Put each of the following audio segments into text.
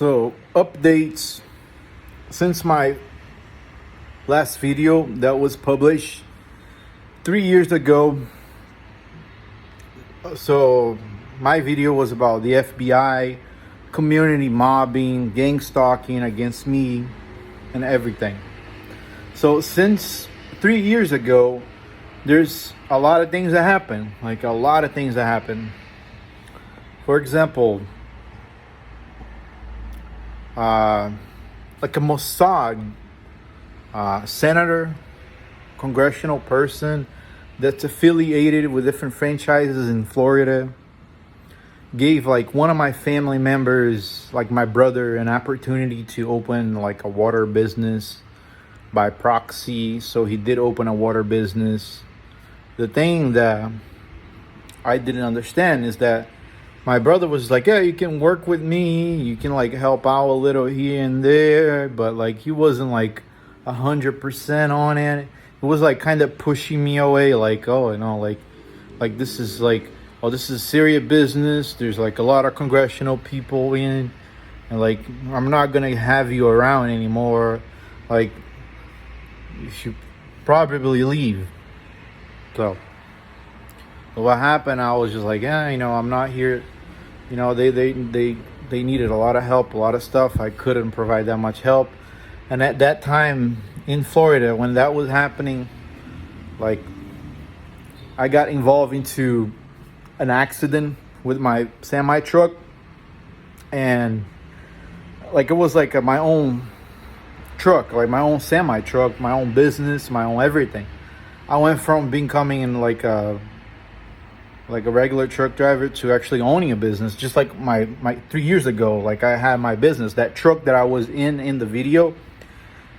So, updates since my last video that was published 3 years ago. So, my video was about the FBI, community mobbing, gang stalking against me, and everything. So, since 3 years ago, there's a lot of things that happen. Like, a lot of things that happen. For example, like a Mossad senator, congressional person that's affiliated with different franchises in Florida gave like one of my family members, like my brother, an opportunity to open like a water business by proxy. So he did open a water business. The thing that I didn't understand is that my brother was like, yeah, you can work with me, you can like help out a little here and there, but like he wasn't like 100% on it. It was like kind of pushing me away, like, oh, like this is like, oh, this is serious business. There's like a lot of congressional people in, and like I'm not gonna have you around anymore. Like you should probably leave. So what happened? I was just like, yeah, I'm not here. They needed a lot of help, a lot of stuff. I couldn't provide that much help. And at that time in Florida, when that was happening, like I got involved into an accident with my semi truck, and like it was like my own truck, like my own semi truck, my own business, my own everything. I went from becoming in like a regular truck driver to actually owning a business, just like my 3 years ago. Like I had my business. That truck that I was in the video,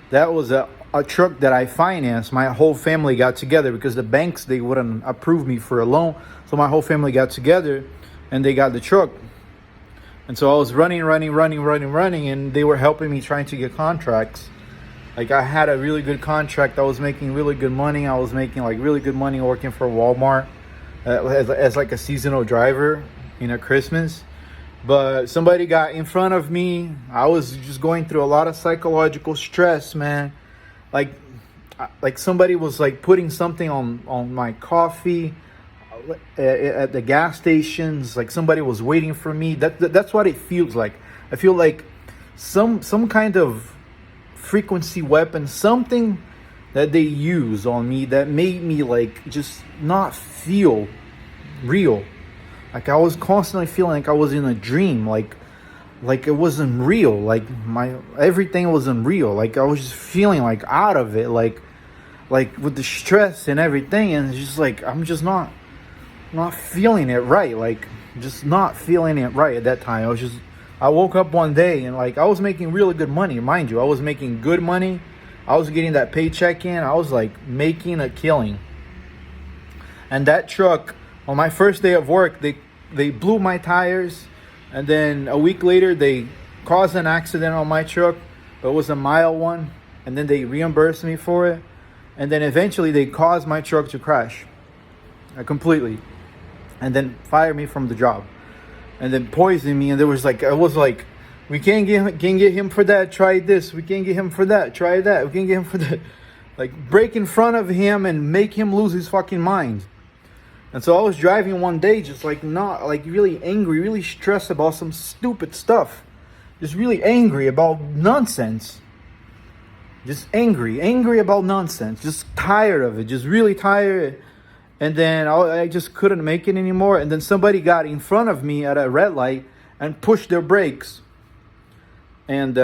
that was a truck that I financed. My whole family got together because the banks, they wouldn't approve me for a loan. So my whole family got together and they got the truck. And so I was running, and they were helping me trying to get contracts. Like I had a really good contract. I was making really good money. I was making like really good money working for Walmart as like a seasonal driver at Christmas. But somebody got in front of me. I was just going through a lot of psychological stress, man. Like somebody was like putting something on my coffee at the gas stations. Like somebody was waiting for me. That's what it feels like. I feel like some kind of frequency weapon, something that they use on me that made me like just not feel real. Like I was constantly feeling like I was in a dream, like it wasn't real. Like my everything wasn't real. Like I was just feeling like out of it, like with the stress and everything, and it's just like I'm just not feeling it right. Like just not feeling it right at that time. I woke up one day and like I was making really good money, mind you. I was making good money. I was getting that paycheck in. I was like making a killing. And that truck, on my first day of work, they blew my tires. And then a week later, they caused an accident on my truck. It was a mild one. And then they reimbursed me for it. And then eventually they caused my truck to crash completely. And then fired me from the job. And then poisoned me. And there was like, I was like, we can't get him for that. Try this. We can't get him for that. Try that. We can't get him for that. Like break in front of him and make him lose his fucking mind. And so I was driving one day, just like not like really angry, really stressed about some stupid stuff. Just really angry about nonsense. Just angry about nonsense. Just tired of it. Just really tired. And then I just couldn't make it anymore. And then somebody got in front of me at a red light and pushed their brakes. And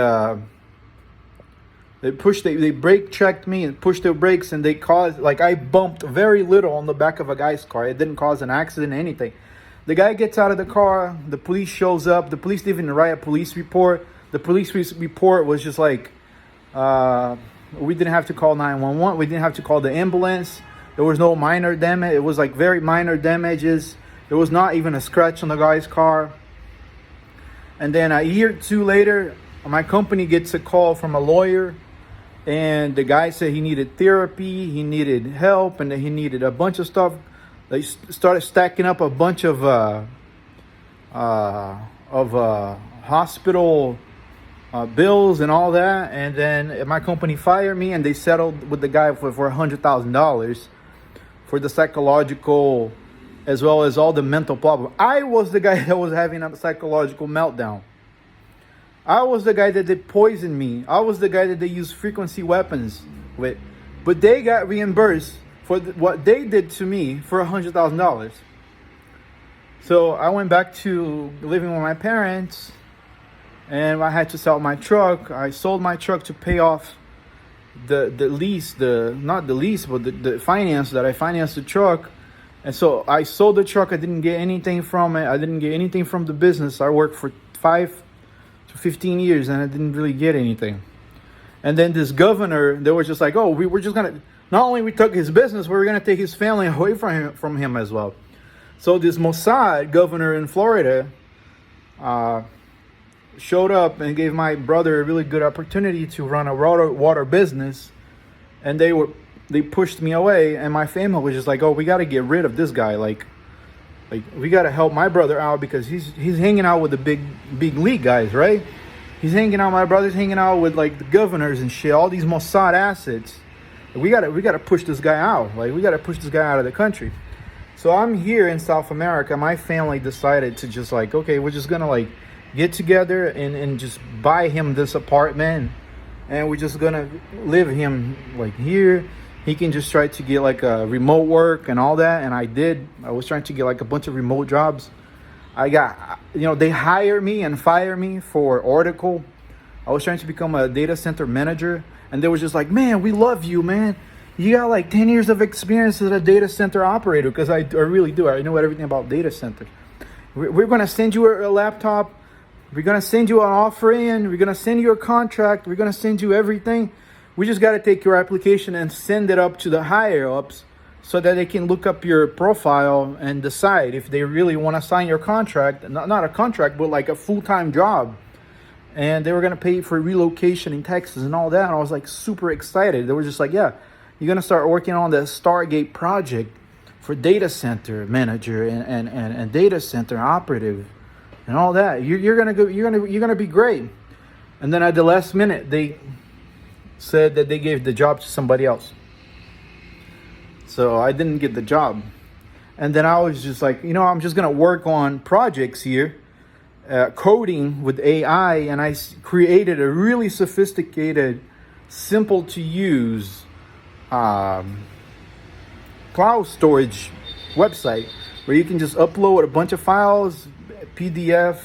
they brake checked me and pushed their brakes, and they caused, like I bumped very little on the back of a guy's car. It didn't cause an accident, anything. The guy gets out of the car, the police shows up. The police didn't even write a police report. The police report was just like, we didn't have to call 911. We didn't have to call the ambulance. There was no minor damage. It was like very minor damages. There was not even a scratch on the guy's car. And then a year or two later, my company gets a call from a lawyer, and the guy said he needed therapy, he needed help, and he needed a bunch of stuff. They started stacking up a bunch of hospital bills and all that. And then my company fired me, and they settled with the guy for $100,000 for the psychological as well as all the mental problem. I was the guy that was having a psychological meltdown. I was the guy that they poisoned me. I was the guy that they used frequency weapons with. But they got reimbursed for what they did to me for $100,000. So I went back to living with my parents, and I had to sell my truck. I sold my truck to pay off the lease, not the lease, but the finance that I financed the truck. And so I sold the truck. I didn't get anything from it. I didn't get anything from the business. I worked for 5 to 15 years, and I didn't really get anything. And then this governor, they were just like, oh, we're just going to, not only we took his business, we were going to take his family away from him as well. So this Mossad governor in Florida showed up and gave my brother a really good opportunity to run a water business. And they pushed me away, and my family was just like, oh, we got to get rid of this guy. Like we got to help my brother out because he's hanging out with the big league guys, right? He's hanging out, my brother's hanging out with like the governors and shit, all these Mossad assets. We got to push this guy out. Like we got to push this guy out of the country. So I'm here in South America. My family decided to just like, okay, we're just going to like get together and just buy him this apartment, and we're just going to live him like here. He can just try to get like a remote work and all that. And I did. I was trying to get like a bunch of remote jobs. I got, they hire me and fire me for Oracle. I was trying to become a data center manager, and they were just like, man, we love you, man. You got like 10 years of experience as a data center operator, because I really do. I know everything about data centers. We're going to send you a laptop. We're going to send you an offer in. We're going to send you a contract. We're going to send you everything. We just got to take your application and send it up to the higher ups so that they can look up your profile and decide if they really want to sign your contract. Not a contract, but like a full-time job. And they were going to pay for relocation in Texas and all that. And I was like super excited. They were just like, yeah, you're going to start working on the Stargate project for data center manager and data center operative and all that. You're going to be great. And then at the last minute, they said that they gave the job to somebody else. So I didn't get the job. And then I was just like, I'm just going to work on projects here, coding with AI. And I created a really sophisticated, simple to use cloud storage website where you can just upload a bunch of files, PDF,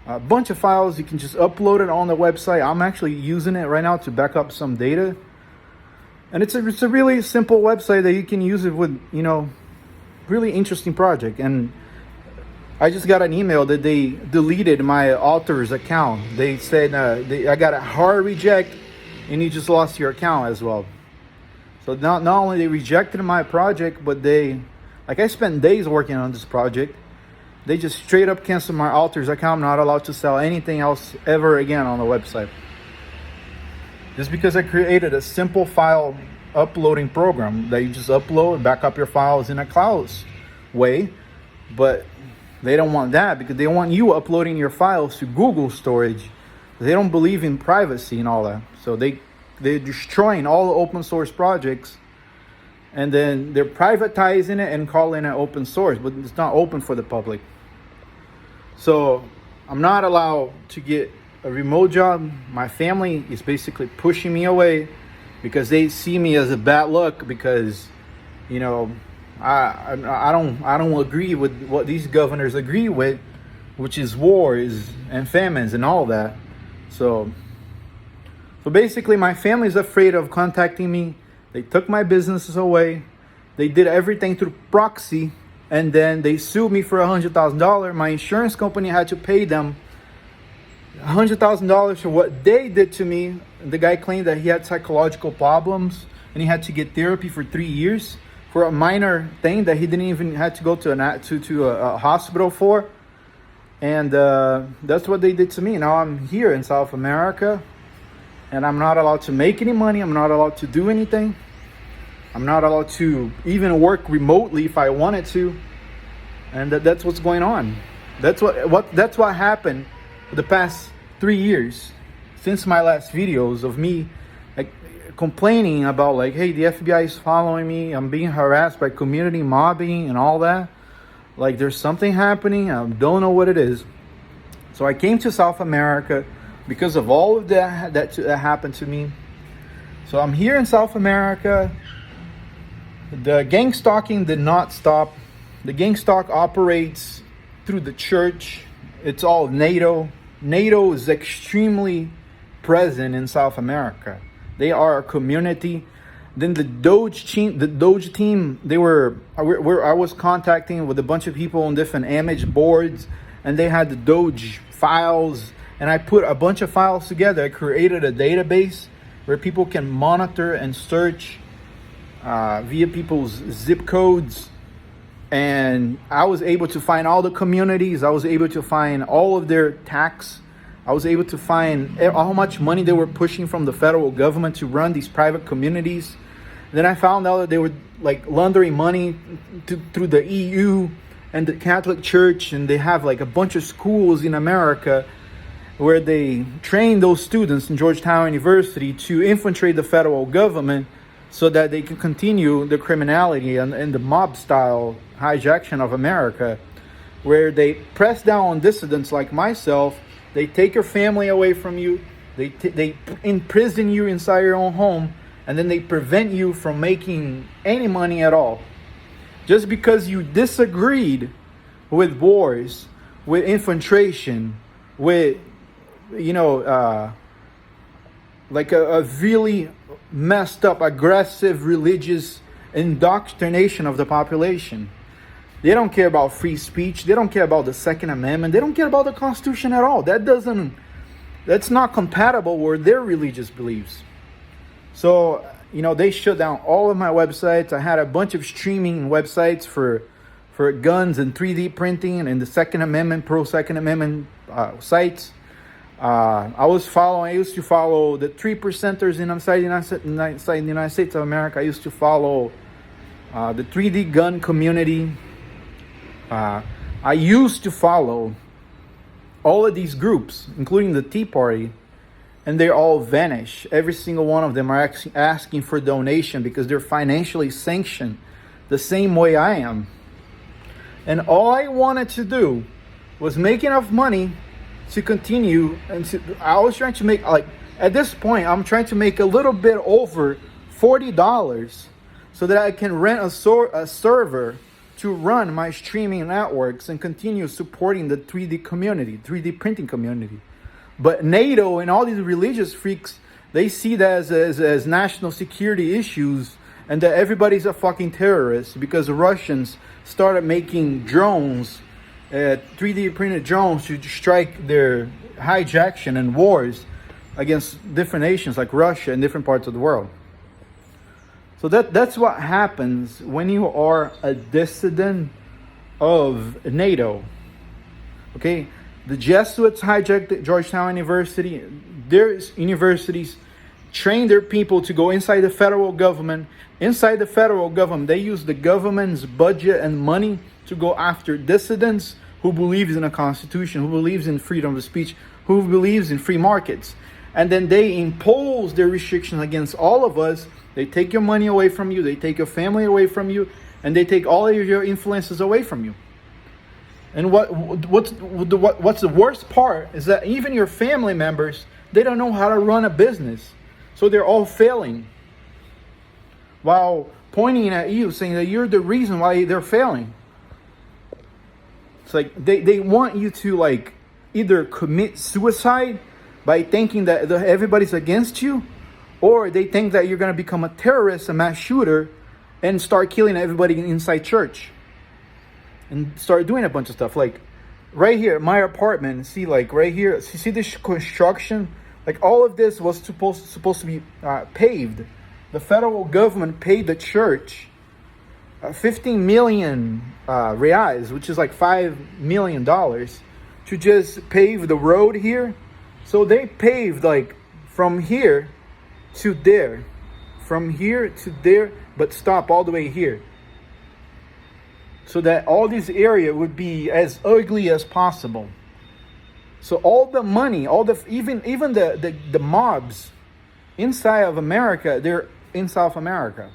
a bunch of files. You can just upload it on the website. I'm actually using it right now to back up some data. And it's a really simple website that you can use it with, really interesting project. And I just got an email that they deleted my author's account. They said I got a hard reject, and you just lost your account as well. So not only they rejected my project, but I spent days working on this project. They just straight up canceled my author's account. I'm not allowed to sell anything else ever again on the website. Just because I created a simple file uploading program that you just upload and back up your files in a cloud way. But they don't want that, because they want you uploading your files to Google storage. They don't believe in privacy and all that. So they're destroying all the open source projects, and then they're privatizing it and calling it open source, but it's not open for the public. So I'm not allowed to get a remote job. My family is basically pushing me away because they see me as a bad luck, because I don't agree with what these governors agree with, which is wars and famines and all that. So basically my family's afraid of contacting me. They took my businesses away. They did everything through proxy, and then they sued me for $100,000. My insurance company had to pay them $100,000 for what they did to me. The guy claimed that he had psychological problems and he had to get therapy for 3 years for a minor thing that he didn't even have to go to a hospital for. And that's what they did to me. Now I'm here in South America, and I'm not allowed to make any money. I'm not allowed to do anything. I'm not allowed to even work remotely if I wanted to. And that's what's going on. That's what happened for the past 3 years. since my last videos of me like complaining about like, hey, the FBI is following me, I'm being harassed by community mobbing and all that. Like there's something happening, I don't know what it is. So I came to South America because of all of that happened to me. So I'm here in South America. The gang stalking did not stop. The gang stalk operates through the church. It's all NATO. NATO is extremely present in South America. They are a community. Then the Doge team, I was contacting with a bunch of people on different image boards, and they had the Doge files, and I put a bunch of files together. I created a database where people can monitor and search via people's zip codes. And I was able to find all the communities. I was able to find all of their tax. I was able to find how much money they were pushing from the federal government to run these private communities. Then I found out that they were like laundering money through the EU and the Catholic Church. And they have like a bunch of schools in America where they train those students in Georgetown University to infiltrate the federal government so that they can continue the criminality and the mob style hijaction of America, where they press down on dissidents like myself. They take your family away from you. They imprison you inside your own home, and then they prevent you from making any money at all. Just because you disagreed with wars, with infiltration, with, like a really messed up, aggressive religious indoctrination of the population. They don't care about free speech. They don't care about the Second Amendment. They don't care about the Constitution at all. That's not compatible with their religious beliefs. So, they shut down all of my websites. I had a bunch of streaming websites for guns and 3D printing and the Second Amendment, pro-Second Amendment sites. I used to follow the 3%ers inside the United States of America. I used to follow the 3D gun community. I used to follow all of these groups, including the Tea Party, and they all vanish. Every single one of them are asking for donation because they're financially sanctioned the same way I am. And all I wanted to do was make enough money to continue, I was trying to make, like, at this point, I'm trying to make a little bit over $40 so that I can rent a server to run my streaming networks and continue supporting the 3D community, 3D printing community. But NATO and all these religious freaks, they see that as national security issues, and that everybody's a fucking terrorist because the Russians started making drones, 3D printed drones, to strike their hijaction and wars against different nations like Russia and different parts of the world. So that's what happens when you are a dissident of NATO. Okay, the Jesuits hijacked Georgetown University. Their universities train their people to go inside the federal government. Inside the federal government, they use the government's budget and money to go after dissidents who believes in a constitution, who believes in freedom of speech, who believes in free markets. And then they impose their restrictions against all of us. They take your money away from you, they take your family away from you, and they take all of your influences away from you. And what's the worst part is that even your family members, they don't know how to run a business. So they're all failing, while pointing at you, saying that you're the reason why they're failing. It's like they want you to like either commit suicide by thinking that everybody's against you, or they think that you're going to become a terrorist, a mass shooter, and start killing everybody inside church. And start doing a bunch of stuff. Like right here, my apartment, see like right here, see this construction? Like all of this was supposed to be paved. The federal government paid the church 15 million reais, which is like $5 million, to just pave the road here. So they paved like from here to there, from here to there, but stop all the way here, so that all this area would be as ugly as possible. So all the money, even the mobs inside of America, they're in South America.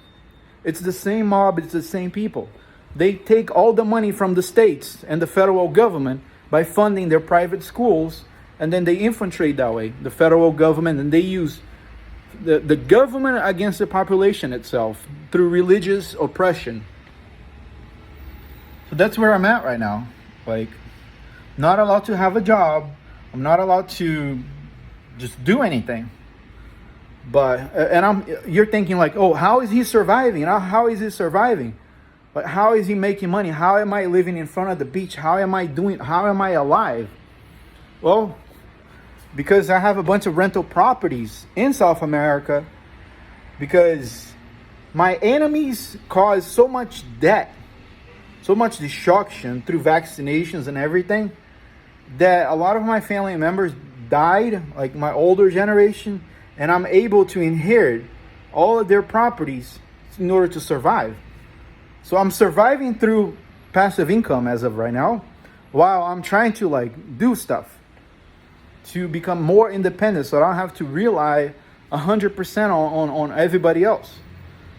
It's the same mob, it's the same people. They take all the money from the states and the federal government by funding their private schools, and then they infiltrate that way, the federal government, and they use the government against the population itself through religious oppression. So that's where I'm at right now. Like, not allowed to have a job. I'm not allowed to just do anything. But you're thinking like, oh, how is he surviving? How is he surviving? Like, how is he making money? How am I living in front of the beach? How am I alive? Well, because I have a bunch of rental properties in South America, because my enemies caused so much debt, so much destruction through vaccinations and everything, that a lot of my family members died, like my older generation, and I'm able to inherit all of their properties in order to survive. So I'm surviving through passive income as of right now, while I'm trying to like do stuff to become more independent, so I don't have to rely 100% on everybody else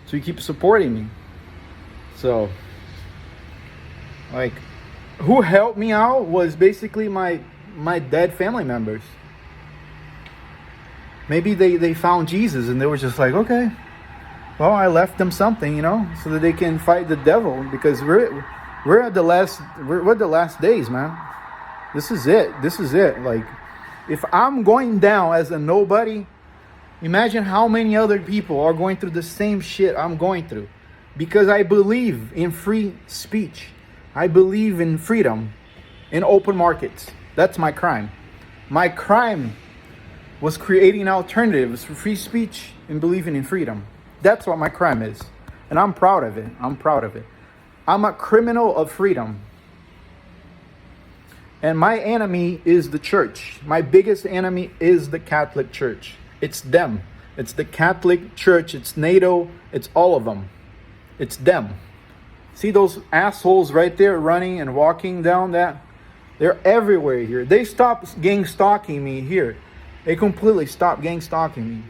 to keep supporting me. So, like, who helped me out was basically my dead family members. Maybe they found Jesus and they were just like, okay, well, I left them something, you know, so that they can fight the devil, because we're at the last days, man. This is it. Like, if I'm going down as a nobody, imagine how many other people are going through the same shit I'm going through, because I believe in free speech. I believe in freedom, in open markets. That's my crime. My crime was creating alternatives for free speech and believing in freedom. That's what my crime is. And I'm proud of it. I'm a criminal of freedom. And my enemy is the church. My biggest enemy is the Catholic Church. It's them. It's the Catholic Church. It's NATO. It's all of them. It's them. See those assholes right there running and walking down that? They're everywhere here. They stopped gang stalking me here. They completely stopped gang stalking me.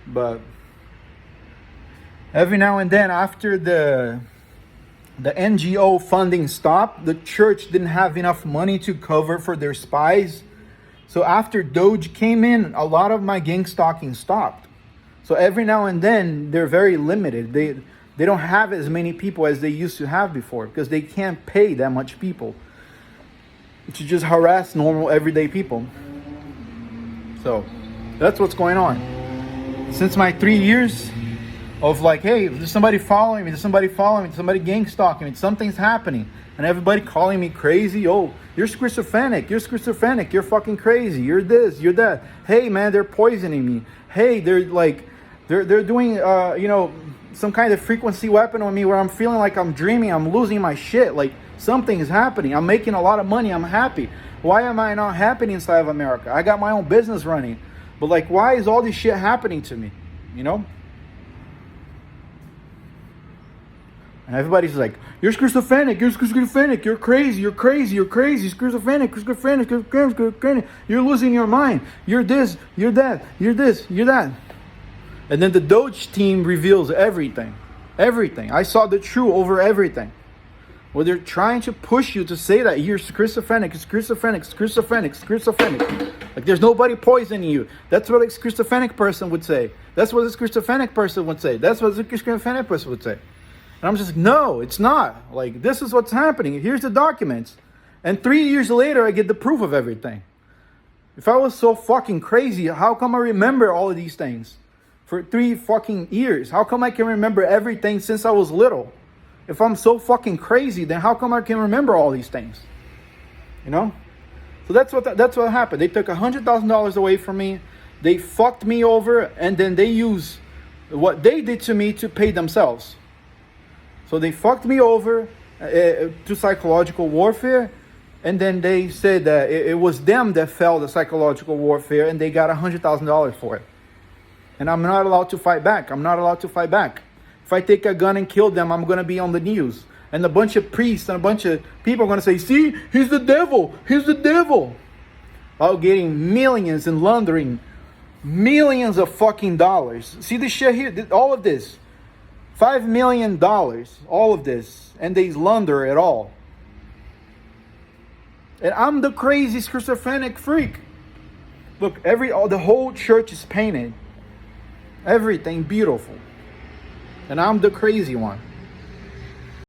But every now and then, after the NGO funding stopped, the church didn't have enough money to cover for their spies. So after Doge came in, a lot of my gang stalking stopped. So every now and then, they're very limited. They don't have as many people as they used to have before, because they can't pay that much people to just harass normal everyday people. So that's what's going on. Since my 3 years of like, hey, there's somebody following me, somebody gang stalking me, something's happening, and everybody calling me crazy. Oh, you're schizophrenic, you're fucking crazy, you're this, you're that. Hey man, they're poisoning me. Hey, they're doing some kind of frequency weapon on me, where I'm feeling like I'm dreaming, I'm losing my shit. Like, something is happening. I'm making a lot of money, I'm happy. Why am I not happy inside of America? I got my own business running, but like, why is all this shit happening to me? You know? And everybody's like, you're schizophrenic, you're crazy, schizophrenic, you're losing your mind, you're this, you're that. And then the Doge team reveals everything. I saw the truth over everything. Well, they're trying to push you to say that you're schizophrenic. Like, there's nobody poisoning you. That's what a schizophrenic person would say. That's what a schizophrenic person would say. And I'm just like, no, it's not. Like, this is what's happening. Here's the documents. And 3 years later, I get the proof of everything. If I was so fucking crazy, how come I remember all of these things? For 3 fucking years. How come I can remember everything since I was little? If I'm so fucking crazy, then how come I can remember all these things? You know? So that's what happened. They took $100,000 away from me. They fucked me over, and then they used what they did to me to pay themselves. So they fucked me over to psychological warfare, and then they said that it was them that fell the psychological warfare, and they got $100,000 for it. And I'm not allowed to fight back. If I take a gun and kill them, I'm going to be on the news. And a bunch of priests and a bunch of people are going to say, see, he's the devil. out getting millions and laundering millions of fucking dollars. See this shit here? All of this. $5 million. All of this. And they launder it all. And I'm the crazy schizophrenic freak. Look, the whole church is painted. Everything beautiful. And I'm the crazy one.